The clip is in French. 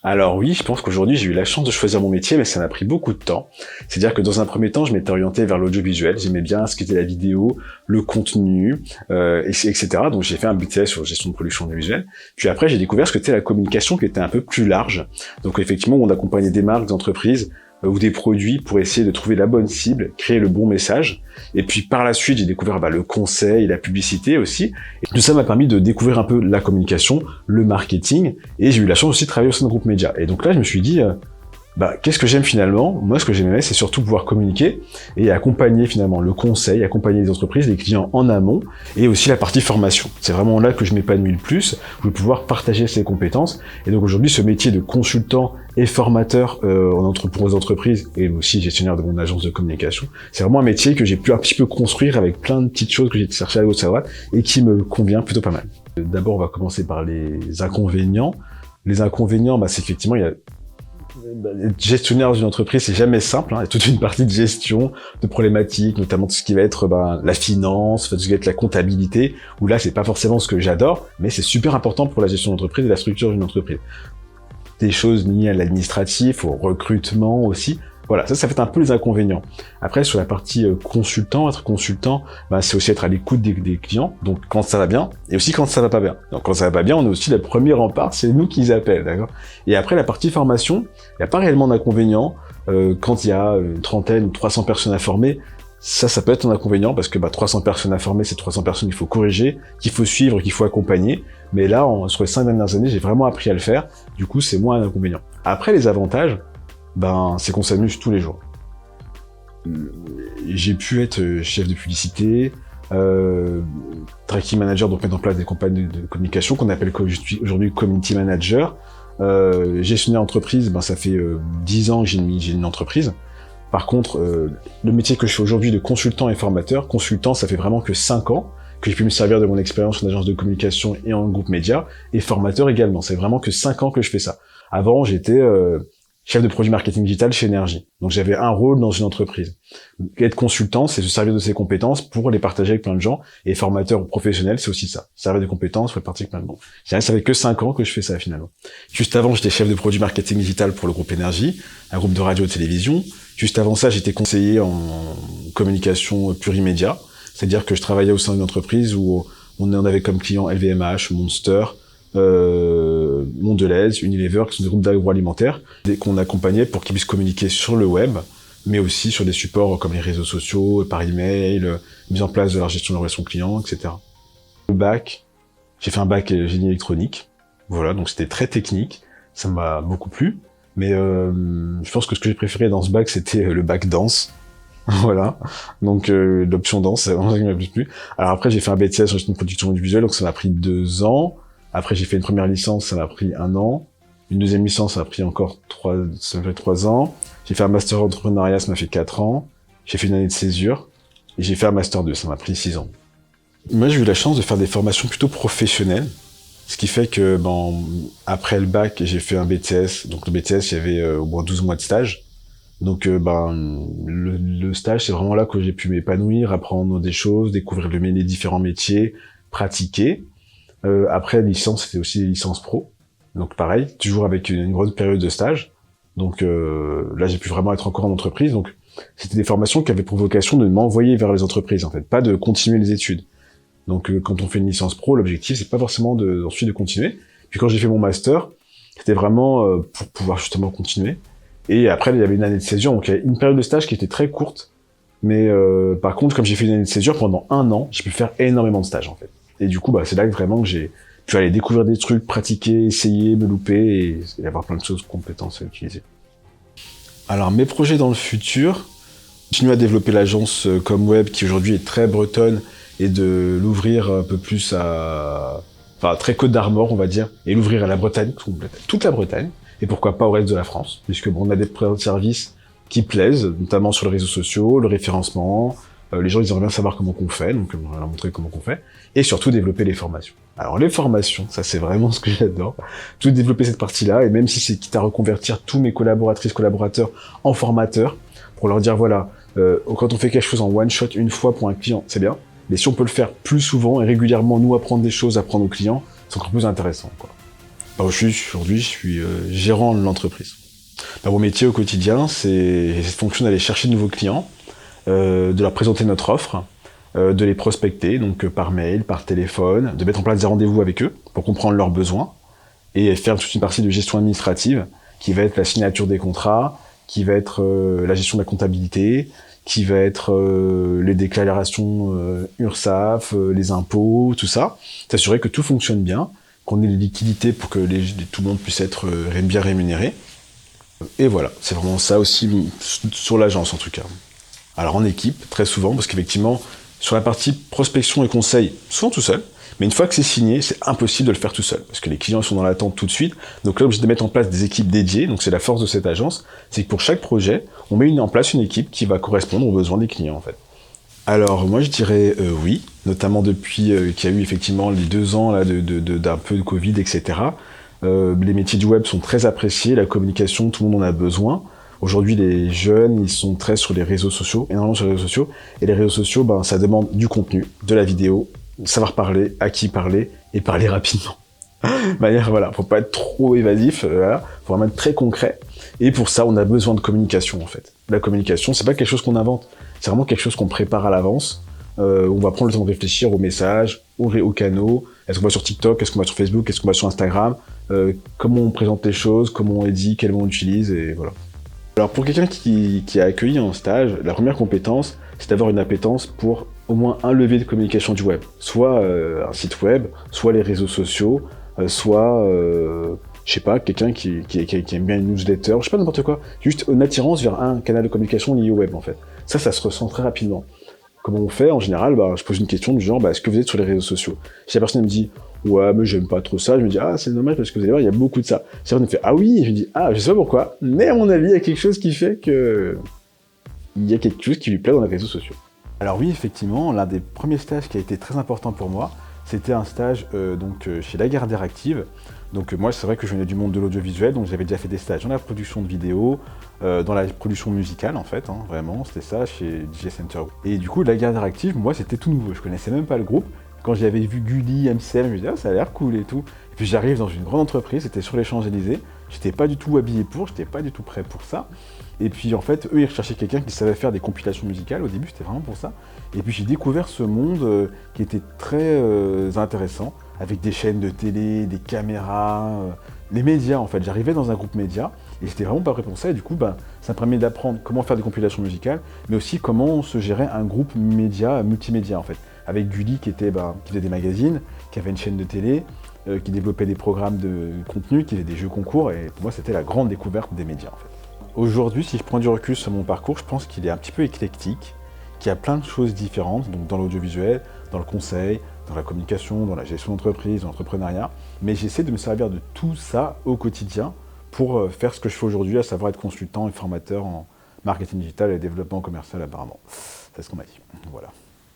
Alors oui, je pense qu'aujourd'hui j'ai eu la chance de choisir mon métier, mais ça m'a pris beaucoup de temps. C'est-à-dire que dans un premier temps, je m'étais orienté vers l'audiovisuel. J'aimais bien ce qu'était la vidéo, le contenu, etc. Donc j'ai fait un BTS sur gestion de production audiovisuelle. Puis après, j'ai découvert ce que c'était la communication, qui était un peu plus large. Donc effectivement, on accompagnait des marques, des entreprises ou des produits pour essayer de trouver la bonne cible, créer le bon message. Et puis par la suite, j'ai découvert le conseil, la publicité aussi. Et tout ça m'a permis de découvrir un peu la communication, le marketing, et j'ai eu la chance aussi de travailler au sein de groupe média. Et donc là, je me suis dit, qu'est-ce que j'aime finalement? Moi, ce que j'aimais, c'est surtout pouvoir communiquer et accompagner finalement le conseil, accompagner les entreprises, les clients en amont, et aussi la partie formation. C'est vraiment là que je m'épanouis le plus, où je vais pouvoir partager ces compétences. Et donc aujourd'hui, ce métier de consultant et formateur pour les entreprises, et aussi gestionnaire de mon agence de communication, c'est vraiment un métier que j'ai pu un petit peu construire avec plein de petites choses que j'ai cherché à gauche à droite, et qui me convient plutôt pas mal. D'abord, on va commencer par les inconvénients. Les inconvénients, c'est qu'effectivement, il y a être gestionnaire d'une entreprise, c'est jamais simple, hein. Il y a toute une partie de gestion, de problématiques, notamment tout ce qui va être la finance, tout ce qui va être la comptabilité, où là, c'est pas forcément ce que j'adore, mais c'est super important pour la gestion d'entreprise et la structure d'une entreprise. Des choses liées à l'administratif, au recrutement aussi. Voilà, ça fait un peu les inconvénients. Après, sur la partie consultant, être consultant, c'est aussi être à l'écoute des clients, donc quand ça va bien, et aussi quand ça va pas bien. Donc quand ça va pas bien, on est aussi le premier rempart, c'est nous qui les appellent, d'accord? Et après, la partie formation, il n'y a pas réellement d'inconvénients. Quand il y a une trentaine ou 300 personnes à former, ça peut être un inconvénient, parce que 300 personnes à former, c'est 300 personnes qu'il faut corriger, qu'il faut suivre, qu'il faut accompagner. Mais là, sur les 5 dernières années, j'ai vraiment appris à le faire, du coup, c'est moins un inconvénient. Après, les avantages, c'est qu'on s'amuse tous les jours. J'ai pu être chef de publicité, tracking manager, donc mettre en place des campagnes de communication qu'on appelle aujourd'hui community manager. Gestionnaire d'entreprise, ça fait 10 ans que j'ai une entreprise. Par contre, le métier que je fais aujourd'hui de consultant et formateur, consultant, ça fait vraiment que 5 ans que j'ai pu me servir de mon expérience en agence de communication et en groupe média, et formateur également. C'est vraiment que 5 ans que je fais ça. Avant, j'étais chef de produit marketing digital chez Énergie. Donc j'avais un rôle dans une entreprise. Être consultant, c'est se servir de ses compétences pour les partager avec plein de gens, et formateur ou professionnel, c'est aussi ça. Servir des compétences pour les partager avec plein de gens. Ça fait que 5 ans que je fais ça finalement. Juste avant, j'étais chef de produit marketing digital pour le groupe Énergie, un groupe de radio et de télévision. Juste avant ça, j'étais conseiller en communication plurimédia, c'est-à-dire que je travaillais au sein d'une entreprise où on avait comme clients LVMH, Monster, Mondelez, Unilever, qui sont des groupes d'agroalimentaires, qu'on accompagnait pour qu'ils puissent communiquer sur le web, mais aussi sur des supports comme les réseaux sociaux, par email, mise en place de la gestion de la relation client, etc. Le bac, j'ai fait un bac génie électronique, voilà, donc c'était très technique, ça m'a beaucoup plu, mais je pense que ce que j'ai préféré dans ce bac, c'était le bac danse. Voilà, donc l'option danse, c'est vraiment ce qui m'a le plus plu. Alors après, j'ai fait un BTS en gestion de production audiovisuelle, donc ça m'a pris 2 ans. Après, j'ai fait une première licence, ça m'a pris 1 an. Une deuxième licence, ça m'a pris encore 3 ans. J'ai fait un master entrepreneuriat, ça m'a fait 4 ans. J'ai fait une année de césure. Et j'ai fait un master 2, ça m'a pris 6 ans. Moi, j'ai eu la chance de faire des formations plutôt professionnelles. Ce qui fait que, après le bac, j'ai fait un BTS. Donc le BTS, il y avait au moins 12 mois de stage. Donc, le stage, c'est vraiment là que j'ai pu m'épanouir, apprendre des choses, découvrir les différents métiers, pratiquer. Après, licence, c'était aussi licence pro. Donc pareil, toujours avec une grosse période de stage. Donc là, j'ai pu vraiment être encore en entreprise. Donc c'était des formations qui avaient pour vocation de m'envoyer vers les entreprises, en fait, pas de continuer les études. Donc quand on fait une licence pro, l'objectif, c'est pas forcément ensuite de continuer. Puis quand j'ai fait mon master, c'était vraiment pour pouvoir justement continuer. Et après, il y avait une année de césure, donc il y avait une période de stage qui était très courte. Mais par contre, comme j'ai fait une année de césure, pendant 1 an, j'ai pu faire énormément de stages, en fait. Et du coup, c'est là que vraiment que j'ai pu aller découvrir des trucs, pratiquer, essayer, me louper et avoir plein de choses, compétences à utiliser. Alors, mes projets dans le futur, continuer à développer l'agence Comweb qui aujourd'hui est très bretonne et de l'ouvrir un peu plus très Côte d'Armor, on va dire, et l'ouvrir à la Bretagne, toute la Bretagne, et pourquoi pas au reste de la France, puisque on a des services qui plaisent, notamment sur les réseaux sociaux, le référencement. Les gens, ils aimeraient bien savoir comment qu'on fait, donc on va leur montrer comment qu'on fait, et surtout développer les formations. Alors les formations, ça c'est vraiment ce que j'adore, tout développer cette partie-là, et même si c'est quitte à reconvertir tous mes collaborateurs en formateurs, pour leur dire voilà, quand on fait quelque chose en one shot une fois pour un client, c'est bien, mais si on peut le faire plus souvent et régulièrement, nous apprendre des choses, apprendre aux clients, c'est encore plus intéressant, quoi. Aujourd'hui, je suis gérant de l'entreprise. Mon métier au quotidien, c'est cette fonction d'aller chercher de nouveaux clients, de leur présenter notre offre, de les prospecter, donc par mail, par téléphone, de mettre en place des rendez-vous avec eux pour comprendre leurs besoins et faire toute une partie de gestion administrative qui va être la signature des contrats, qui va être la gestion de la comptabilité, qui va être les déclarations URSSAF, les impôts, tout ça. S'assurer que tout fonctionne bien, qu'on ait les liquidités pour que tout le monde puisse être bien rémunéré. Et voilà, c'est vraiment ça aussi sur l'agence en tout cas. Alors en équipe, très souvent, parce qu'effectivement, sur la partie prospection et conseil, souvent tout seul, mais une fois que c'est signé, c'est impossible de le faire tout seul, parce que les clients sont dans l'attente tout de suite, donc là, obligé de mettre en place des équipes dédiées, donc c'est la force de cette agence, c'est que pour chaque projet, on met en place une équipe qui va correspondre aux besoins des clients en fait. Alors moi je dirais oui, notamment depuis qu'il y a eu effectivement les 2 ans là, d'un peu de Covid, etc. Les métiers du web sont très appréciés, la communication, tout le monde en a besoin. Aujourd'hui, les jeunes, ils sont très sur les réseaux sociaux, énormément sur les réseaux sociaux. Et les réseaux sociaux, ça demande du contenu, de la vidéo, savoir parler, à qui parler, et parler rapidement. De manière, voilà, faut pas être trop évasif, voilà, faut vraiment être très concret. Et pour ça, on a besoin de communication, en fait. La communication, c'est pas quelque chose qu'on invente, c'est vraiment quelque chose qu'on prépare à l'avance. On va prendre le temps de réfléchir aux messages, aux canaux. Est-ce qu'on va sur TikTok, est-ce qu'on va sur Facebook, est-ce qu'on va sur Instagram, comment on présente les choses, comment on les dit, quels mots on utilise, et voilà. Alors pour quelqu'un qui a accueilli en stage, la première compétence, c'est d'avoir une appétence pour au moins un levier de communication du web. Soit un site web, soit les réseaux sociaux, soit, je sais pas, quelqu'un qui aime bien une newsletter, je sais pas, n'importe quoi. Juste une attirance vers un canal de communication lié au web en fait. Ça se ressent très rapidement. Comment on fait? En général, je pose une question du genre, est-ce que vous êtes sur les réseaux sociaux? Si la personne me dit, ouais, mais j'aime pas trop ça, je me dis, ah, c'est dommage parce que vous allez voir, il y a beaucoup de ça. Si la personne me fait, ah oui, et je me dis, ah, je sais pas pourquoi, mais à mon avis, il y a quelque chose qui fait que... il y a quelque chose qui lui plaît dans les réseaux sociaux. Alors oui, effectivement, l'un des premiers stages qui a été très important pour moi, c'était un stage chez Lagardère Active. Donc moi, c'est vrai que je venais du monde de l'audiovisuel, donc j'avais déjà fait des stages dans la production de vidéos, dans la production musicale en fait, vraiment, c'était ça chez DJ Center. Et du coup, Lagardère Active, moi, c'était tout nouveau, je connaissais même pas le groupe. Quand j'avais vu Gulli, MCM, je me disais, ah, ça a l'air cool et tout. Et puis j'arrive dans une grande entreprise, c'était sur les Champs-Élysées, j'étais pas du tout habillé pour, j'étais pas du tout prêt pour ça. Et puis en fait, eux, ils recherchaient quelqu'un qui savait faire des compilations musicales, au début, c'était vraiment pour ça. Et puis j'ai découvert ce monde qui était très intéressant, avec des chaînes de télé, des caméras, les médias en fait. J'arrivais dans un groupe média, et j'étais vraiment pas prêt pour ça, et du coup, ça me permet d'apprendre comment faire des compilations musicales, mais aussi comment se gérait un groupe média, multimédia en fait. Avec Gulli qui faisait des magazines, qui avait une chaîne de télé, qui développait des programmes de contenu, qui faisait des jeux concours, et pour moi c'était la grande découverte des médias en fait. Aujourd'hui, si je prends du recul sur mon parcours, je pense qu'il est un petit peu éclectique, qu'il y a plein de choses différentes, donc dans l'audiovisuel, dans le conseil, dans la communication, dans la gestion d'entreprise, dans l'entrepreneuriat, mais j'essaie de me servir de tout ça au quotidien pour faire ce que je fais aujourd'hui, à savoir être consultant et formateur en marketing digital et développement commercial apparemment. C'est ce qu'on m'a dit. Voilà.